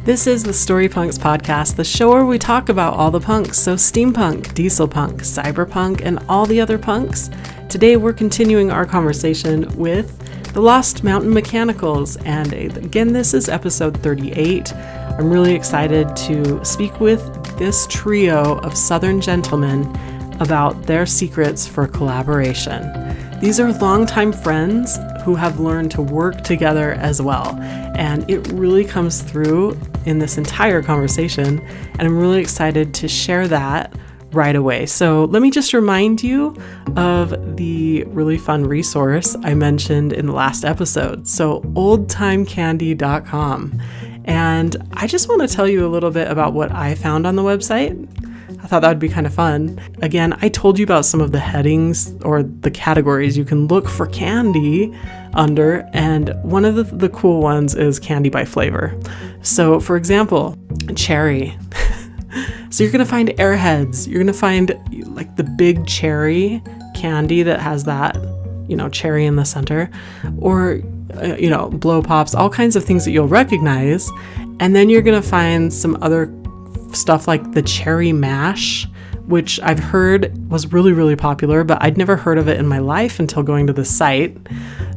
This is the Storypunks podcast, the show where we talk about all the punks, so steampunk, dieselpunk, cyberpunk, and all the other punks. Today we're continuing our conversation with the Lost Mountain Mechanicals, and again, this is episode 38. I'm really excited to speak with this trio of Southern gentlemen about their secrets for collaboration. These are longtime friends who have learned to work together as well, and it really comes through in this entire conversation, and I'm really excited to share that right away. So let me just remind you of the really fun resource I mentioned in the last episode, so oldtimecandy.com. And I just want to tell you a little bit about what I found on the website. I thought that would be kind of fun. Again, I told you about some of the headings or the categories you can look for candy under, and one of the cool ones is candy by flavor. So for example, cherry. So you're going to find Airheads. You're going to find like the big cherry candy that has that, cherry in the center, or blow pops, all kinds of things that you'll recognize. And then you're going to find some other stuff like the cherry mash, which I've heard was really, really popular, but I'd never heard of it in my life until going to the site.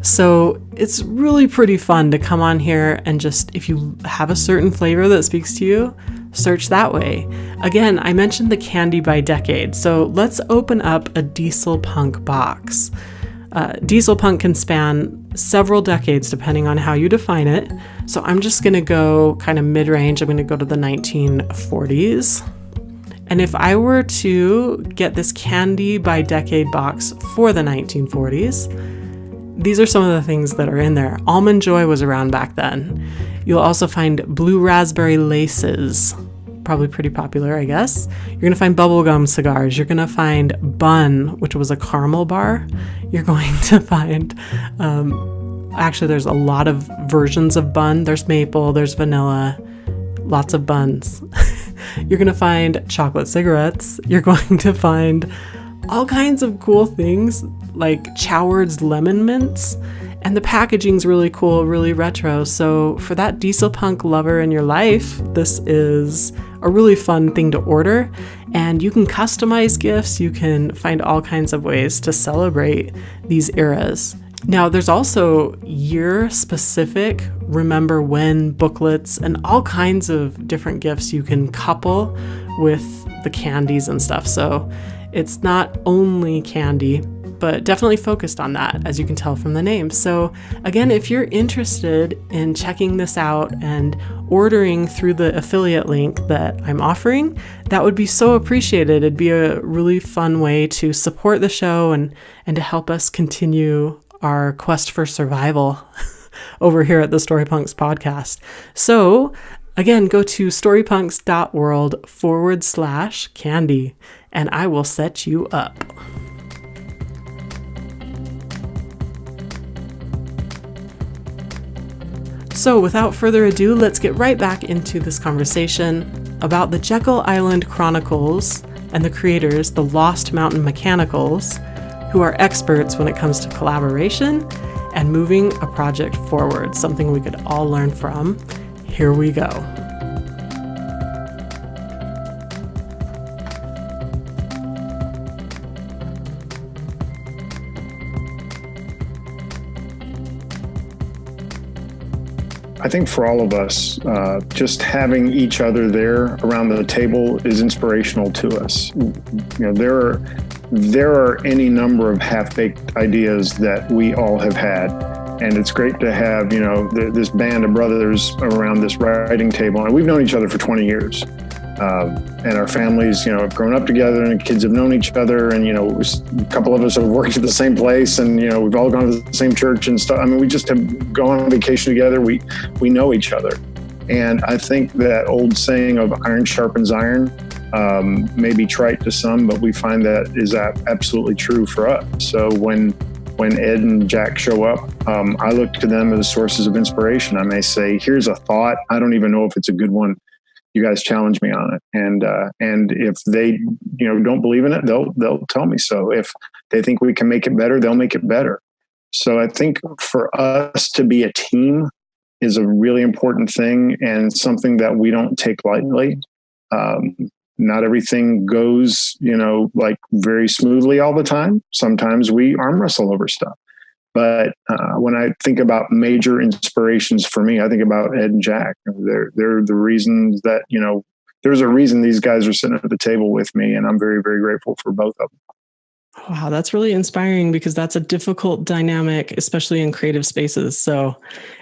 So it's really pretty fun to come on here and just, if you have a certain flavor that speaks to you, search that way. Again, I mentioned the candy by decade. So let's open up a Dieselpunk box. Dieselpunk can span several decades depending on how you define it. So I'm just going to go kind of mid-range. I'm going to go to the 1940s. And if I were to get this candy by decade box for the 1940s, these are some of the things that are in there. Almond Joy was around back then. You'll also find blue raspberry laces, probably pretty popular, I guess. You're going to find bubblegum cigars. You're going to find Bun, which was a caramel bar. You're going to find, actually, there's a lot of versions of Bun. There's maple, there's vanilla, lots of buns. You're going to find chocolate cigarettes. You're going to find all kinds of cool things like Choward's lemon mints. And the packaging's really cool, really retro. So for that Dieselpunk lover in your life, this is a really fun thing to order. And you can customize gifts. You can find all kinds of ways to celebrate these eras. Now, there's also year-specific remember when booklets and all kinds of different gifts you can couple with the candies and stuff. So it's not only candy, but definitely focused on that, as you can tell from the name. So again, if you're interested in checking this out and ordering through the affiliate link that I'm offering, that would be so appreciated. It'd be a really fun way to support the show and to help us continue our quest for survival over here at the Storypunks podcast. So again, go to storypunks.world/candy, and I will set you up. So without further ado, let's get right back into this conversation about the Jekyll Island Chronicles and the creators, the Lost Mountain Mechanicals, who are experts when it comes to collaboration and moving a project forward, something we could all learn from. Here we go. I think for all of us, just having each other there around the table is inspirational to us. There are any number of half-baked ideas that we all have had, and it's great to have this band of brothers around this writing table. And we've known each other for 20 years, and our families, have grown up together, and the kids have known each other, and a couple of us have worked at the same place, and we've all gone to the same church and stuff. I mean, we just have gone on vacation together. We know each other, and I think that old saying of iron sharpens iron may be trite to some, but we find that is absolutely true for us. So when Ed and Jack show up, I look to them as sources of inspiration. I may say, "Here's a thought. I don't even know if it's a good one. You guys challenge me on it." And if they don't believe in it, they'll tell me so. If they think we can make it better, they'll make it better. So I think for us to be a team is a really important thing and something that we don't take lightly. Not everything goes, like very smoothly all the time. Sometimes we arm wrestle over stuff. But when I think about major inspirations for me, I think about Ed and Jack. They're the reasons that, there's a reason these guys are sitting at the table with me, and I'm very, very grateful for both of them. Wow, that's really inspiring because that's a difficult dynamic, especially in creative spaces. So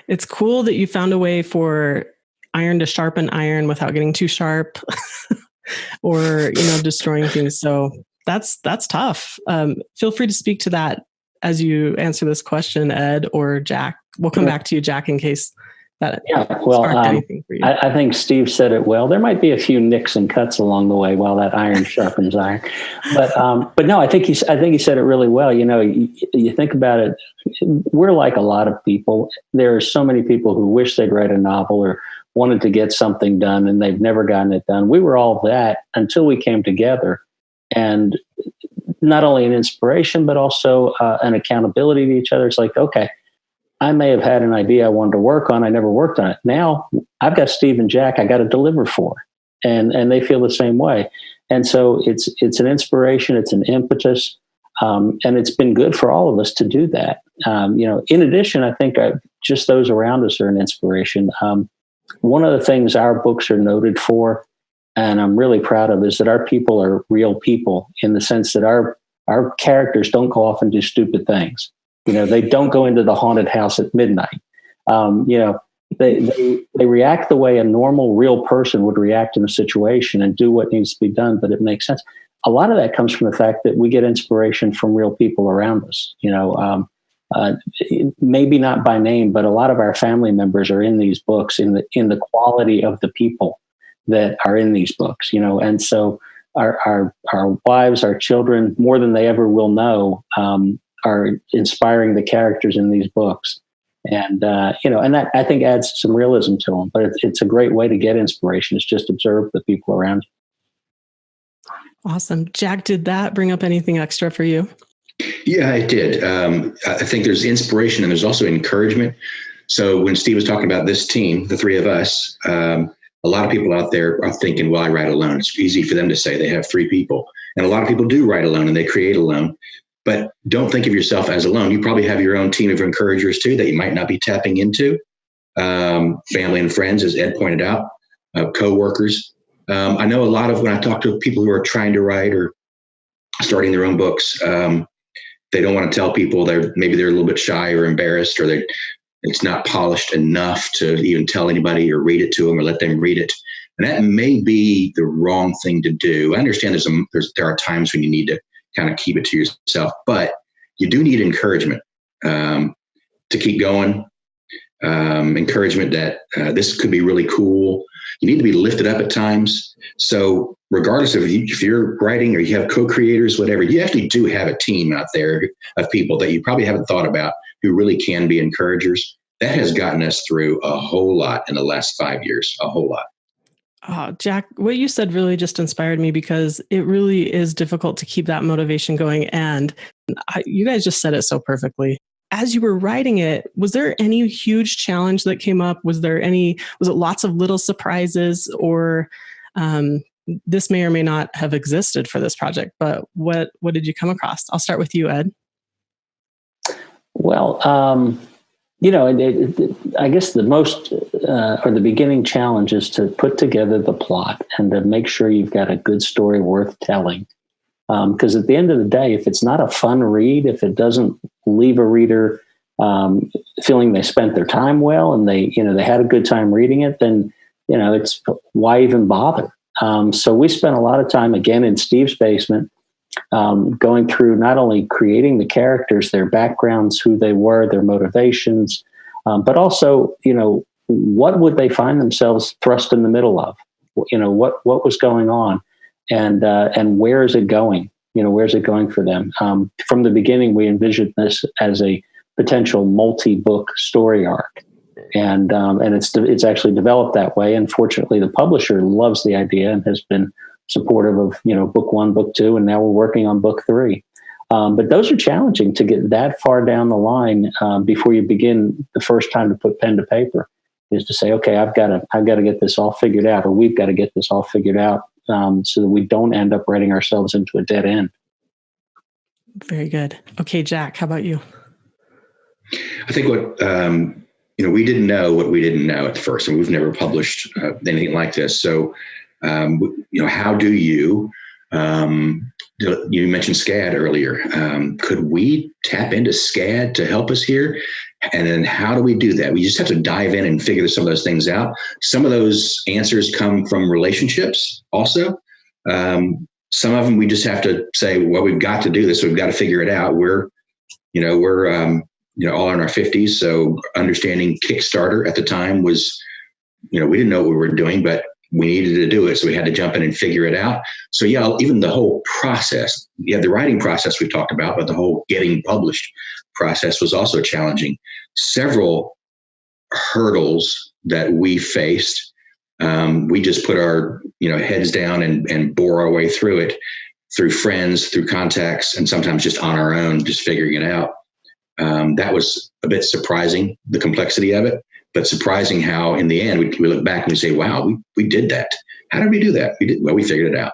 it's cool that you found a way for iron to sharpen iron without getting too sharp or, destroying things. So that's tough. Feel free to speak to that as you answer this question, Ed or Jack. We'll come back to you, Jack, in case that sparked anything for you. I think Steve said it well. There might be a few nicks and cuts along the way while that iron sharpens iron, but no, I think he said it really well. You think about it. We're like a lot of people. There are so many people who wish they'd write a novel or wanted to get something done, and they've never gotten it done. We were all that until we came together, and not only an inspiration, but also an accountability to each other. It's like, okay, I may have had an idea I wanted to work on. I never worked on it. Now I've got Steve and Jack I got to deliver for, and they feel the same way. And so it's an inspiration. It's an impetus. And it's been good for all of us to do that. In addition, I think just those around us are an inspiration. One of the things our books are noted for, and I'm really proud of, is that our people are real people in the sense that our characters don't go off and do stupid things. They don't go into the haunted house at midnight. They react the way a normal, real person would react in a situation and do what needs to be done, but it makes sense. A lot of that comes from the fact that we get inspiration from real people around us. Maybe not by name, but a lot of our family members are in these books in the quality of the people that are in these books. And so our wives, our children, more than they ever will know, are inspiring the characters in these books. And, and that I think adds some realism to them, but it's a great way to get inspiration. It's just observe the people around you. Awesome. Jack, did that bring up anything extra for you? Yeah, it did. I think there's inspiration and there's also encouragement. So when Steve was talking about this team, the three of us, a lot of people out there are thinking, well, I write alone. It's easy for them to say they have three people. And a lot of people do write alone and they create alone. But don't think of yourself as alone. You probably have your own team of encouragers too that you might not be tapping into. Family and friends, as Ed pointed out, co-workers. I know a lot of when I talk to people who are trying to write or starting their own books, they don't want to tell people. Maybe they're a little bit shy or embarrassed, or it's not polished enough to even tell anybody or read it to them or let them read it. And that may be the wrong thing to do. I understand there are times when you need to kind of keep it to yourself, but you do need encouragement to keep going. Encouragement that this could be really cool. You need to be lifted up at times. So regardless of if you're writing or you have co-creators, whatever, you actually do have a team out there of people that you probably haven't thought about who really can be encouragers. That has gotten us through a whole lot in the last 5 years, a whole lot. Jack, what you said really just inspired me because it really is difficult to keep that motivation going. And you guys just said it so perfectly. As you were writing it, was there any huge challenge that came up? Was it lots of little surprises, or this may or may not have existed for this project, but what did you come across? I'll start with you, Ed. Well, I guess the most or the beginning challenge is to put together the plot and to make sure you've got a good story worth telling. Because at the end of the day, if it's not a fun read, if it doesn't leave a reader feeling they spent their time well and they had a good time reading it, then it's why even bother? So we spent a lot of time, again, in Steve's basement, going through not only creating the characters, their backgrounds, who they were, their motivations, but also, what would they find themselves thrust in the middle of? What was going on, and where is it going? Where's it going for them? From the beginning, we envisioned this as a potential multi-book story arc, and it's actually developed that way. And fortunately, the publisher loves the idea and has been supportive of book 1, book 2, and now we're working on book 3. But those are challenging to get that far down the line before you begin the first time to put pen to paper. is to say, okay, I've got to get this all figured out, or we've got to get this all figured out, so that we don't end up writing ourselves into a dead end. Very good. Okay, Jack, how about you? I think what, we didn't know what we didn't know at first, and we've never published anything like this. So, how do you, you mentioned SCAD earlier. Could we tap into SCAD to help us here? And then how do we do that? We just have to dive in and figure some of those things out. Some of those answers come from relationships also. Some of them we just have to say, well, we've got to do this. So we've got to figure it out. We're all in our 50s. So understanding Kickstarter at the time was, we didn't know what we were doing, but we needed to do it. So we had to jump in and figure it out. So yeah, even the whole process, the writing process we've talked about, but the whole getting published process was also challenging. Several hurdles that we faced. We just put our, heads down and bore our way through it, through friends, through contacts, and sometimes just on our own, just figuring it out. That was a bit surprising, the complexity of it, but surprising how in the end, we look back and we say, wow, we did that. How did we do that? We figured it out.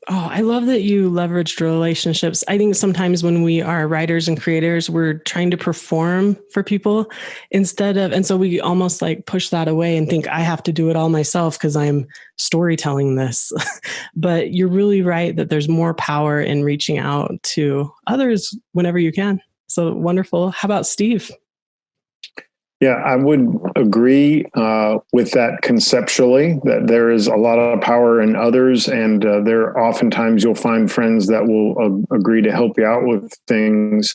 Oh, I love that you leveraged relationships. I think sometimes when we are writers and creators, we're trying to perform for people and so we almost like push that away and think I have to do it all myself because I'm storytelling this. But you're really right that there's more power in reaching out to others whenever you can. So wonderful. How about Steve? Yeah, I would agree with that conceptually, that there is a lot of power in others, and there oftentimes you'll find friends that will agree to help you out with things.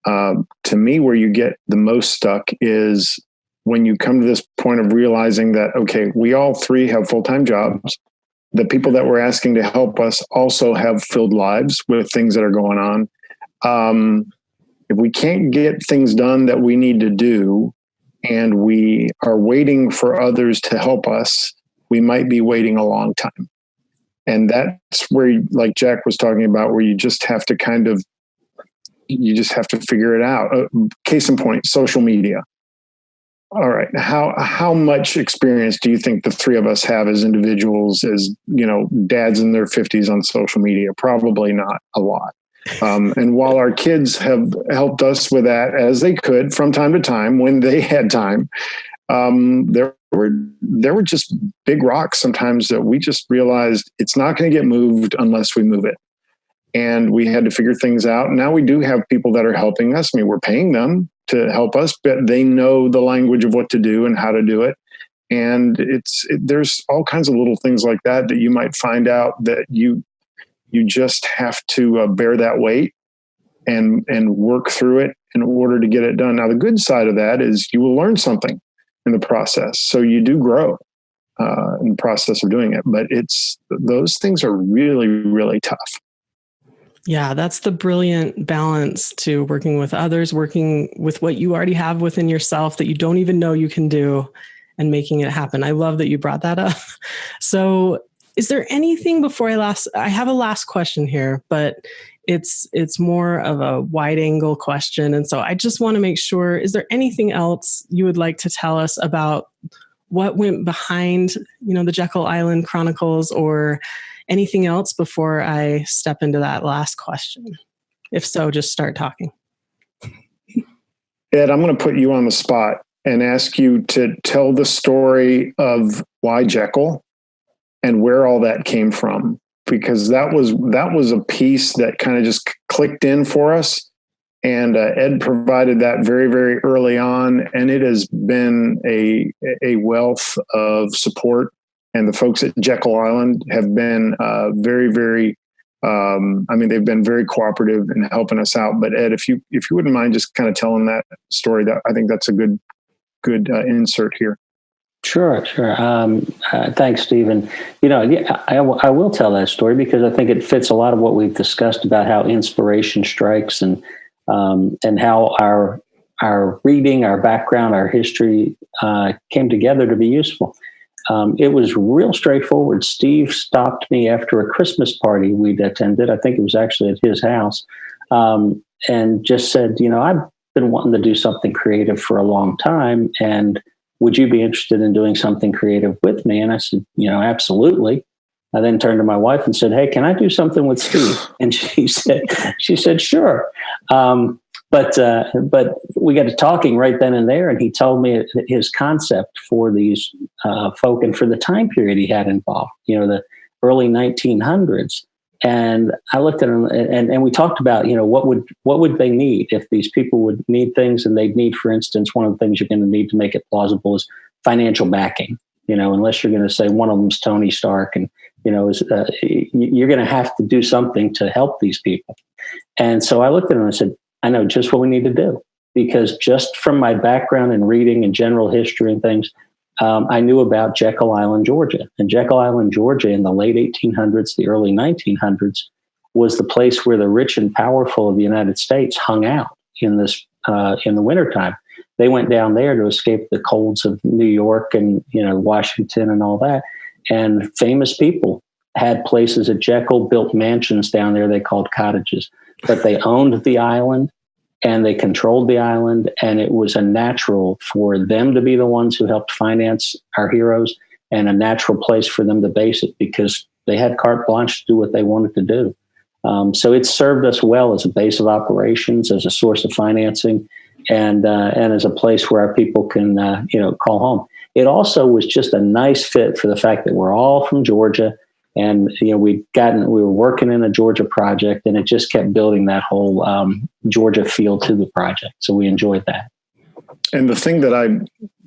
To me, where you get the most stuck is when you come to this point of realizing that, okay, we all three have full-time jobs. The people that we're asking to help us also have filled lives with things that are going on. If we can't get things done that we need to do, and we are waiting for others to help us, we might be waiting a long time. And that's where, like Jack was talking about, where you just have to figure it out. Case in point, social media. All right. How much experience do you think the three of us have as individuals, as, dads in their 50s on social media? Probably not a lot. And while our kids have helped us with that as they could from time to time when they had time, there were just big rocks sometimes that we just realized it's not going to get moved unless we move it. And we had to figure things out. Now we do have people that are helping us. I mean, we're paying them to help us, but they know the language of what to do and how to do it. And there's all kinds of little things like that you might find out that you just have to bear that weight and work through it in order to get it done. Now, the good side of that is you will learn something in the process. So you do grow in the process of doing it. But those things are really, really tough. Yeah, that's the brilliant balance to working with others, working with what you already have within yourself that you don't even know you can do, and making it happen. I love that you brought that up. So is there anything before I have a last question here, but it's more of a wide angle question. And so I just want to make sure, is there anything else you would like to tell us about what went behind, the Jekyll Island Chronicles, or anything else before I step into that last question? If so, just start talking. Ed, I'm going to put you on the spot and ask you to tell the story of why Jekyll and where all that came from, because that was a piece that kind of just clicked in for us. And Ed provided that very, very early on. And it has been a wealth of support. And the folks at Jekyll Island have been very, very, they've been very cooperative in helping us out. But Ed, if you wouldn't mind just kind of telling that story, that I think that's a good insert here. Sure. Thanks, Stephen. I will tell that story because I think it fits a lot of what we've discussed about how inspiration strikes and how our reading, our background, our history came together to be useful. It was real straightforward. Steve stopped me after a Christmas party we'd attended. I think it was actually at his house, and just said, I've been wanting to do something creative for a long time, and would you be interested in doing something creative with me? And I said, absolutely. I then turned to my wife and said, hey, can I do something with Steve? And she said, sure. But we got to talking right then and there, and he told me his concept for these folk and for the time period he had involved, the early 1900s. And I looked at him and we talked about, what would they need if these people would need things, and they'd need, for instance, one of the things you're going to need to make it plausible is financial backing, unless you're going to say one of them's Tony Stark and, you're going to have to do something to help these people. And so I looked at him and I said, I know just what we need to do, because just from my background in reading and general history and things, I knew about Jekyll Island, Georgia. And Jekyll Island, Georgia, in the late 1800s, the early 1900s, was the place where the rich and powerful of the United States hung out in the wintertime. They went down there to escape the colds of New York and Washington and all that. And famous people had places at Jekyll, built mansions down there they called cottages. But they owned the island and they controlled the island, and it was a natural for them to be the ones who helped finance our heroes, and a natural place for them to base it because they had carte blanche to do what they wanted to do. So it served us well as a base of operations, as a source of financing, and as a place where our people can call home. It also was just a nice fit for the fact that we're all from Georgia. And we were working in a Georgia project, and it just kept building that whole Georgia feel to the project. So we enjoyed that. And the thing that I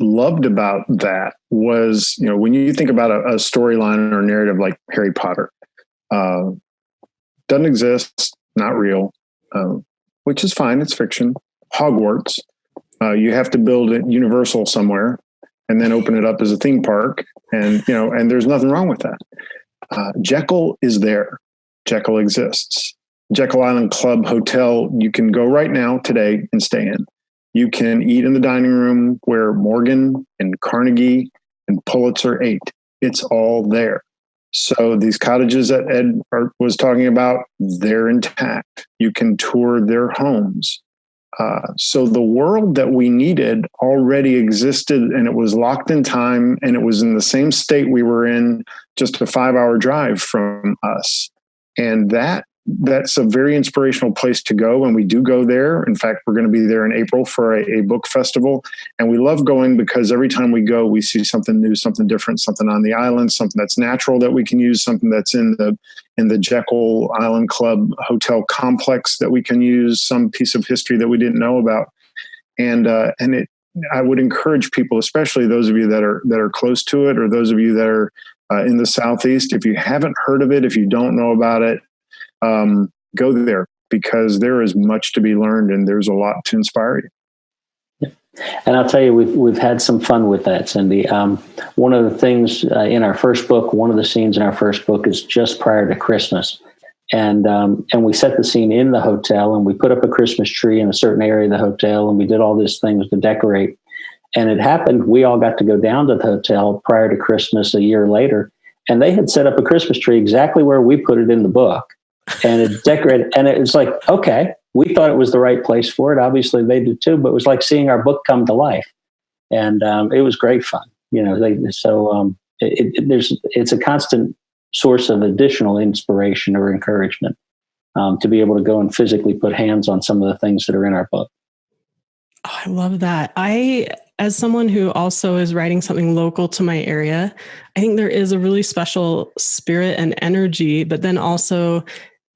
loved about that was, when you think about a storyline or narrative like Harry Potter, doesn't exist, not real, which is fine. It's fiction. Hogwarts, you have to build it Universal somewhere, and then open it up as a theme park, and there's nothing wrong with that. Jekyll is there. Jekyll exists. Jekyll Island Club Hotel, you can go right now today and stay in. You can eat in the dining room where Morgan and Carnegie and Pulitzer ate. It's all there. So these cottages that Ed was talking about, they're intact. You can tour their homes. So the world that we needed already existed, and it was locked in time, and it was in the same state we were in, just a 5-hour drive from us. And that's a very inspirational place to go. And we do go there. In fact, we're going to be there in April for a book festival. And we love going because every time we go, we see something new, something different, something on the island, something that's natural that we can use, something that's in the Jekyll Island Club hotel complex that we can use, some piece of history that we didn't know about. And I would encourage people, especially those of you that are close to it, or those of you that are in the Southeast, if you haven't heard of it, if you don't know about it, go there, because there is much to be learned and there's a lot to inspire you. And I'll tell you, we've had some fun with that, Cindy. One of the things in our first book, one of the scenes in our first book is just prior to Christmas. And we set the scene in the hotel, and we put up a Christmas tree in a certain area of the hotel, and we did all these things to decorate. And it happened, we all got to go down to the hotel prior to Christmas a year later, and they had set up a Christmas tree exactly where we put it in the book. And it decorated, and it was like, okay, we thought it was the right place for it. Obviously they did too, but it was like seeing our book come to life. And it was great fun, it's a constant source of additional inspiration or encouragement to be able to go and physically put hands on some of the things that are in our book. Oh, I love that. As someone who also is writing something local to my area, I think there is a really special spirit and energy, but then also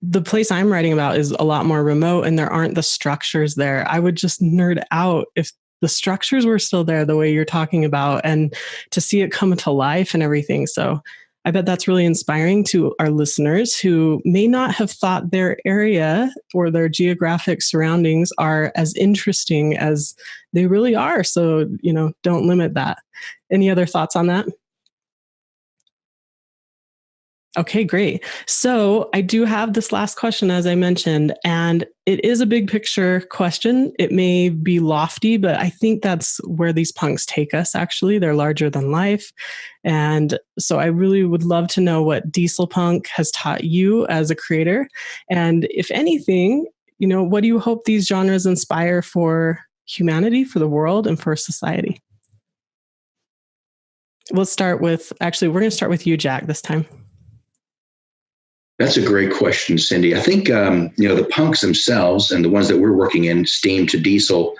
the place I'm writing about is a lot more remote and there aren't the structures there. I would just nerd out if the structures were still there the way you're talking about, and to see it come to life and everything. So I bet that's really inspiring to our listeners who may not have thought their area or their geographic surroundings are as interesting as they really are. So, don't limit that. Any other thoughts on that? Okay, great. So I do have this last question, as I mentioned, and it is a big picture question. It may be lofty, but I think that's where these punks take us, actually. They're larger than life. And so I really would love to know what Dieselpunk has taught you as a creator. And if anything, what do you hope these genres inspire for humanity, for the world, and for society? We'll start with, actually, we're going to start with you, Jack, this time. That's a great question, Cindy. I think, the punks themselves and the ones that we're working in, Steam to Diesel,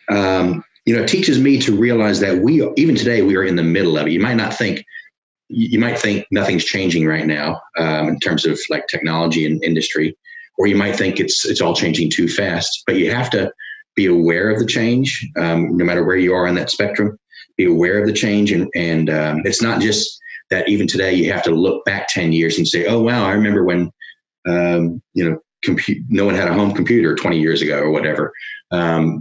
it teaches me to realize that even today, we are in the middle of it. You might think nothing's changing right now in terms of like technology and industry, or you might think it's all changing too fast, but you have to be aware of the change, no matter where you are on that spectrum, be aware of the change. And it's not just that even today you have to look back 10 years and say, oh, wow, I remember when, no one had a home computer 20 years ago or whatever.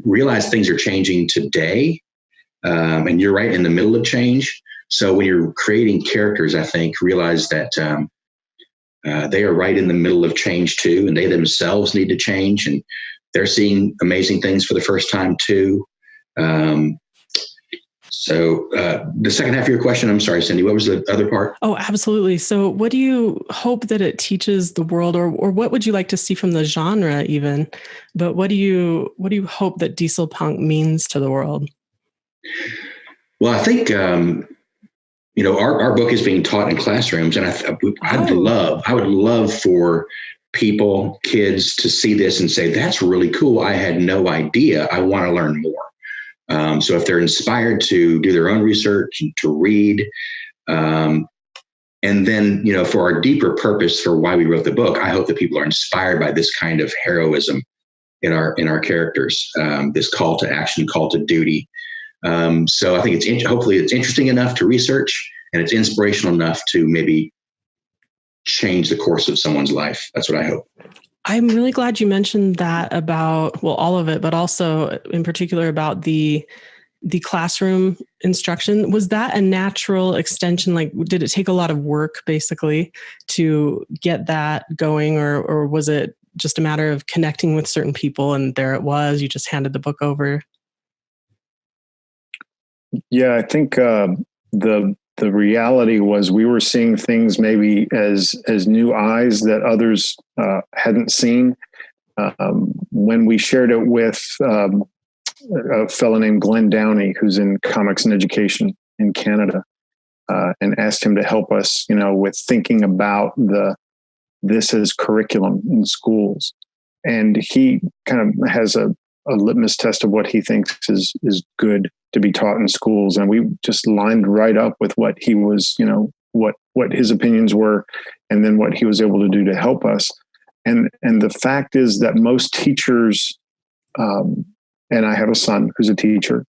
Realize things are changing today. And you're right in the middle of change. So when you're creating characters, I think, realize that they are right in the middle of change too, and they themselves need to change, and they're seeing amazing things for the first time too. So the second half of your question, I'm sorry, Cindy, what was the other part? Oh, absolutely. So what do you hope that it teaches the world, or what would you like to see from the genre even? But what do you hope that Dieselpunk means to the world? Well, I think, our book is being taught in classrooms, and I would love for people, kids, to see this and say, that's really cool. I had no idea. I want to learn more. So if they're inspired to do their own research and to read, and then, for our deeper purpose for why we wrote the book, I hope that people are inspired by this kind of heroism in our characters, this call to action, call to duty. So I think hopefully it's interesting enough to research, and it's inspirational enough to maybe change the course of someone's life. That's what I hope. I'm really glad you mentioned that about, well, all of it, but also in particular about the classroom instruction. Was that a natural extension? Like, did it take a lot of work basically to get that going, or was it just a matter of connecting with certain people and there it was, you just handed the book over? Yeah, I think the reality was we were seeing things maybe as new eyes that others hadn't seen. When we shared it with a fellow named Glenn Downey, who's in comics and education in Canada, and asked him to help us, with thinking about this as curriculum in schools, and he kind of has a litmus test of what he thinks is good to be taught in schools. And we just lined right up with what he was, what his opinions were, and then what he was able to do to help us. And the fact is that most teachers, and I have a son who's a teacher,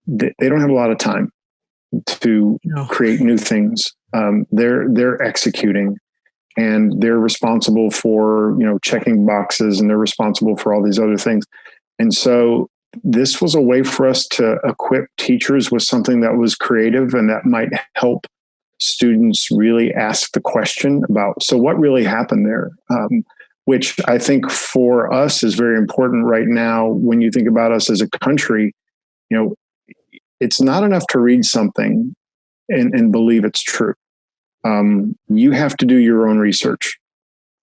they don't have a lot of time to create new things. They're executing, and they're responsible for, checking boxes, and they're responsible for all these other things. And so this was a way for us to equip teachers with something that was creative and that might help students really ask the question about, so what really happened there? Which I think for us is very important right now. When you think about us as a country, it's not enough to read something and believe it's true. You have to do your own research.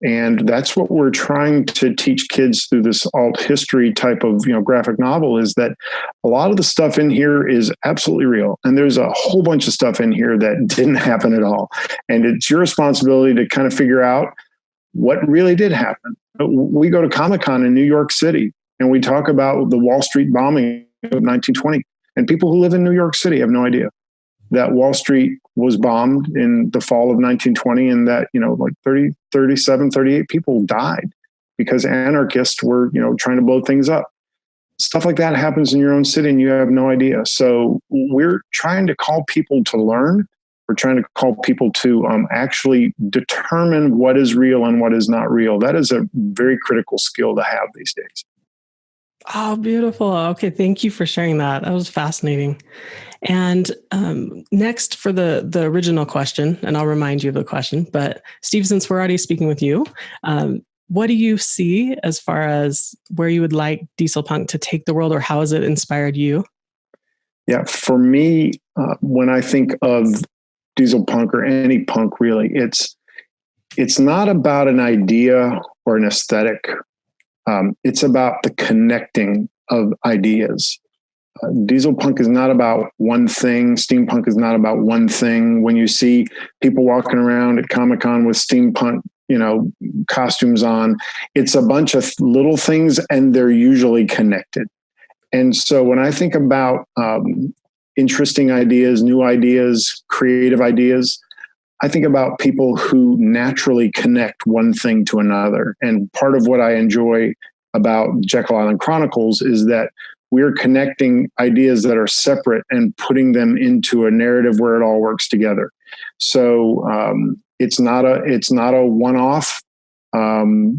And that's what we're trying to teach kids through this alt history type of, graphic novel, is that a lot of the stuff in here is absolutely real. And there's a whole bunch of stuff in here that didn't happen at all. And it's your responsibility to kind of figure out what really did happen. We go to Comic-Con in New York City, and we talk about the Wall Street bombing of 1920. And people who live in New York City have no idea that Wall Street was bombed in the fall of 1920, and that, 38 people died because anarchists were, trying to blow things up. Stuff like that happens in your own city and you have no idea. So we're trying to call people to learn. We're trying to call people to actually determine what is real and what is not real. That is a very critical skill to have these days. Oh, beautiful. Okay. Thank you for sharing that. That was fascinating. And next for the original question, and I'll remind you of the question, but Steve, since we're already speaking with you, what do you see as far as where you would like Dieselpunk to take the world, or how has it inspired you? Yeah, for me, when I think of Dieselpunk, or any punk really, it's not about an idea or an aesthetic. It's about the connecting of ideas. Dieselpunk is not about one thing. Steampunk is not about one thing. When you see people walking around at Comic-Con with steampunk, costumes on, it's a bunch of little things, and they're usually connected. And so when I think about interesting ideas, new ideas, creative ideas, I think about people who naturally connect one thing to another. And part of what I enjoy about Jekyll Island Chronicles is that we're connecting ideas that are separate and putting them into a narrative where it all works together. So it's not a one-off.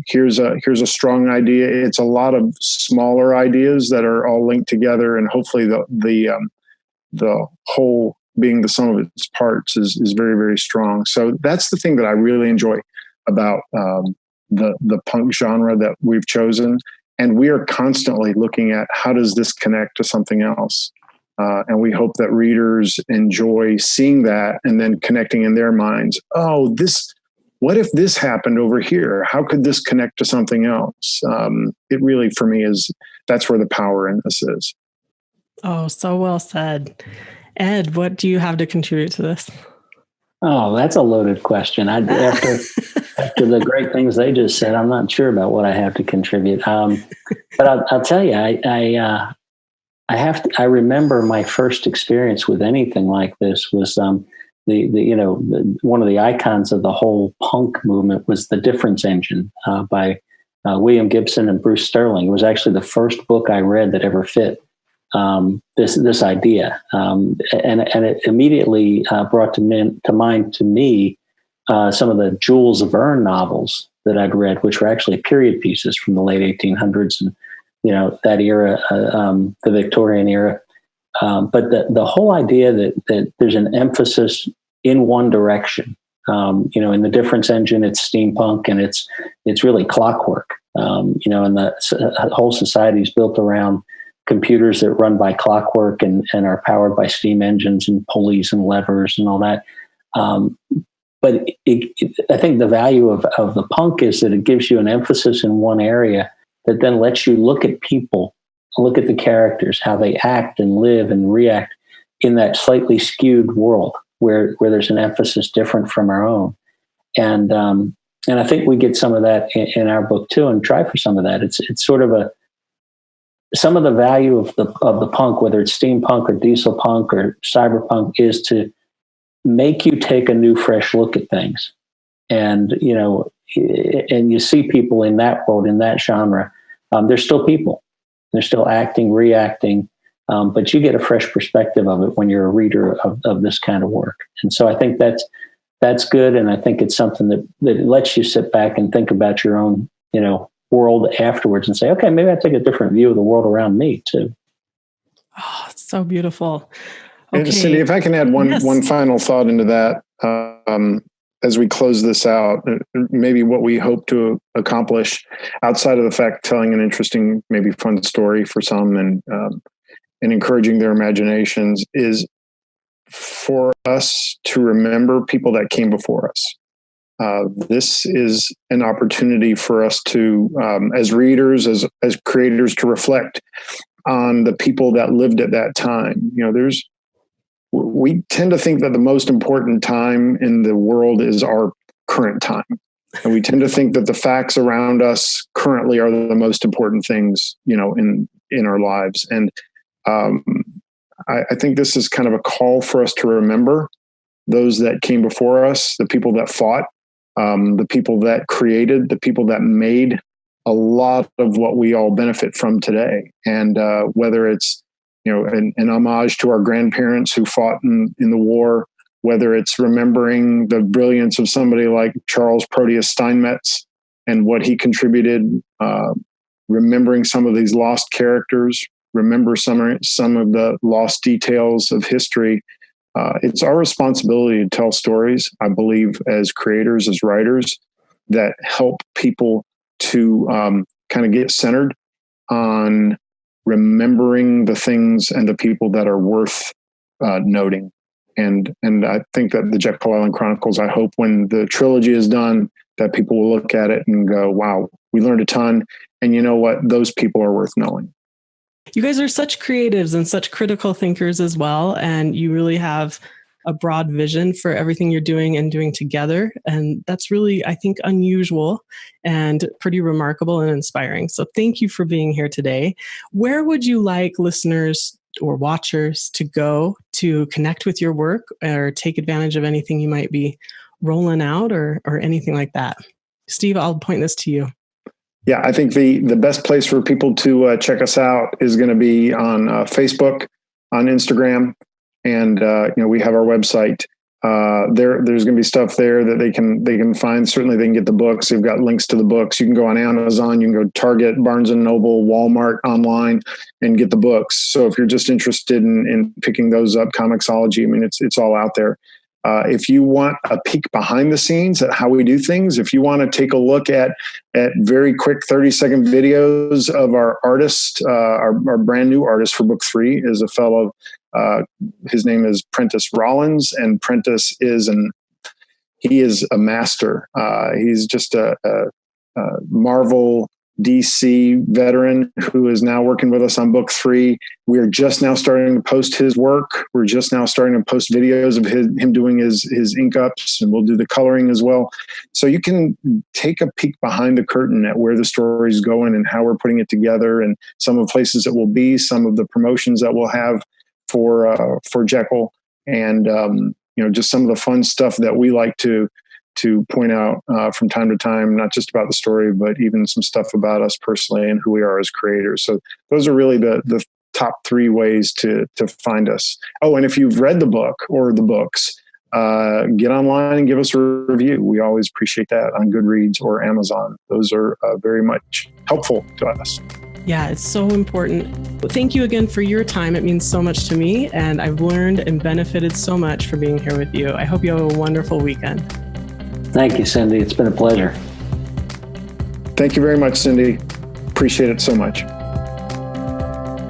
Here's a strong idea. It's a lot of smaller ideas that are all linked together, and hopefully the whole being the sum of its parts is very, very strong. So that's the thing that I really enjoy about the punk genre that we've chosen. And we are constantly looking at how does this connect to something else? And we hope that readers enjoy seeing that and then connecting in their minds. Oh, what if this happened over here? How could this connect to something else? It really, for me, that's where the power in this is. Oh, so well said. Ed, what do you have to contribute to this? Oh, that's a loaded question. After the great things they just said, I'm not sure about what I have to contribute. But I'll tell you, I remember my first experience with anything like this was one of the icons of the whole punk movement was The Difference Engine by William Gibson and Bruce Sterling. It was actually the first book I read that ever fit this idea, and it immediately brought to mind to me some of the Jules Verne novels that I'd read, which were actually period pieces from the late 1800s and that era, the Victorian era. But the whole idea that there's an emphasis in one direction. In The Difference Engine, it's steampunk, and it's really clockwork. And the whole society is built around computers that run by clockwork and are powered by steam engines and pulleys and levers and all that. But I think the value of the punk is that it gives you an emphasis in one area that then lets you look at people, look at the characters, how they act and live and react in that slightly skewed world where there's an emphasis different from our own. And I think we get some of that in our book too, and try for some of that. It's sort of some of the value of the punk, whether it's steampunk or dieselpunk or cyberpunk, is to make you take a new, fresh look at things. And, and you see people in that world, in that genre, they're still people. They're still acting, reacting, but you get a fresh perspective of it when you're a reader of this kind of work. And so I think that's good. And I think it's something that lets you sit back and think about your own, world afterwards and say, okay, maybe I take a different view of the world around me too. Oh, it's so beautiful. Okay. And Cindy, if I can add one final thought into that, as we close this out, maybe what we hope to accomplish outside of the fact telling an interesting, maybe fun story for some and encouraging their imaginations is for us to remember people that came before us. This is an opportunity for us to, as readers, as creators, to reflect on the people that lived at that time. We tend to think that the most important time in the world is our current time. And we tend to think that the facts around us currently are the most important things, in our lives. And I think this is kind of a call for us to remember those that came before us, the people that fought, the people that created, the people that made a lot of what we all benefit from today. And whether it's an homage to our grandparents who fought in the war, whether it's remembering the brilliance of somebody like Charles Proteus Steinmetz and what he contributed, remembering some of these lost characters, remember some of the lost details of history. It's our responsibility to tell stories, I believe, as creators, as writers, that help people to kind of get centered on remembering the things and the people that are worth noting. And I think that the Jekyll Island Chronicles, I hope when the trilogy is done, that people will look at it and go, wow, we learned a ton. And you know what? Those people are worth knowing. You guys are such creatives and such critical thinkers as well. And you really have a broad vision for everything you're doing and doing together. And that's really, I think, unusual and pretty remarkable and inspiring. So thank you for being here today. Where would you like listeners or watchers to go to connect with your work or take advantage of anything you might be rolling out or anything like that? Steve, I'll point this to you. Yeah, I think the best place for people to check us out is going to be on Facebook, on Instagram, and we have our website. There's going to be stuff there that they can find. Certainly, they can get the books. We've got links to the books. You can go on Amazon. You can go to Target, Barnes and Noble, Walmart online, and get the books. So if you're just interested in picking those up, Comixology, I mean, it's all out there. If you want a peek behind the scenes at how we do things, if you want to take a look at very quick 30-second videos of our artist, our brand new artist for book 3 is a fellow. His name is Prentice Rollins, and Prentice he is a master. He's just a Marvel DC veteran who is now working with us on book 3. We're just now starting to post his work. We're just now starting to post videos of him doing his ink ups, and we'll do the coloring as well. So you can take a peek behind the curtain at where the story's going and how we're putting it together, and some of the places it will be, some of the promotions that we'll have for Jekyll, and just some of the fun stuff that we like to point out from time to time, not just about the story, but even some stuff about us personally and who we are as creators. So those are really the top 3 ways to find us. Oh, and if you've read the book or the books, get online and give us a review. We always appreciate that on Goodreads or Amazon. Those are very much helpful to us. Yeah, it's so important. Well, thank you again for your time. It means so much to me, and I've learned and benefited so much from being here with you. I hope you have a wonderful weekend. Thank you, Cindy. It's been a pleasure. Thank you very much, Cindy. Appreciate it so much.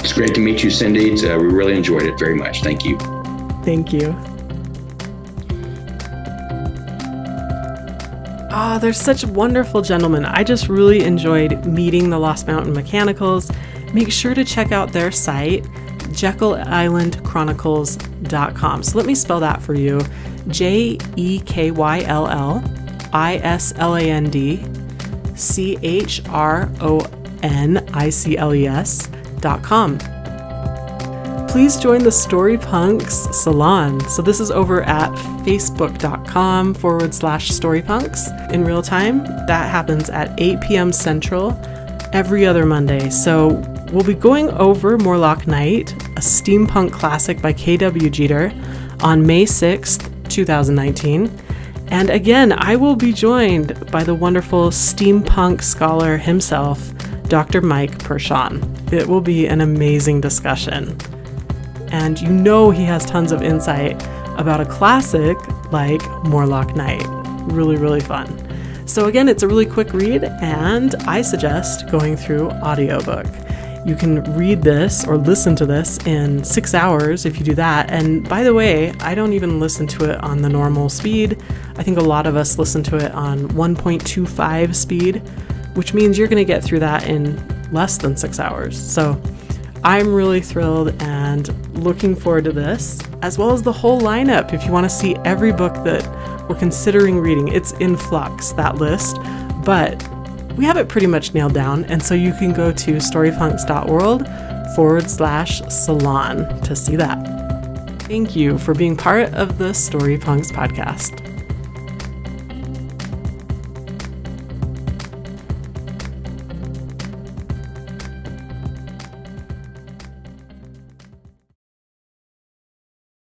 It's great to meet you, Cindy. We really enjoyed it very much. Thank you. Thank you. They're such wonderful gentlemen. I just really enjoyed meeting the Lost Mountain Mechanicals. Make sure to check out their site, JekyllIslandChronicles.com. So let me spell that for you. JekyllIslandChronicles.com. Please join the Storypunks Salon. So this is over at facebook.com/Storypunks in real time. That happens at 8 p.m. Central every other Monday. So we'll be going over Morlock Night, a steampunk classic by K.W. Jeter, on May 6th, 2019. And again, I will be joined by the wonderful steampunk scholar himself, Dr. Mike Pershon. It will be an amazing discussion. And he has tons of insight about a classic like Morlock Night. Really, really fun. So again, it's a really quick read, and I suggest going through audiobook. You can read this or listen to this in 6 hours if you do that. And by the way, I don't even listen to it on the normal speed. I think a lot of us listen to it on 1.25 speed, which means you're going to get through that in less than 6 hours. So I'm really thrilled and looking forward to this, as well as the whole lineup. If you want to see every book that we're considering reading, it's in flux, that list, but we have it pretty much nailed down. And so you can go to storypunks.world/salon to see that. Thank you for being part of the Storypunks podcast.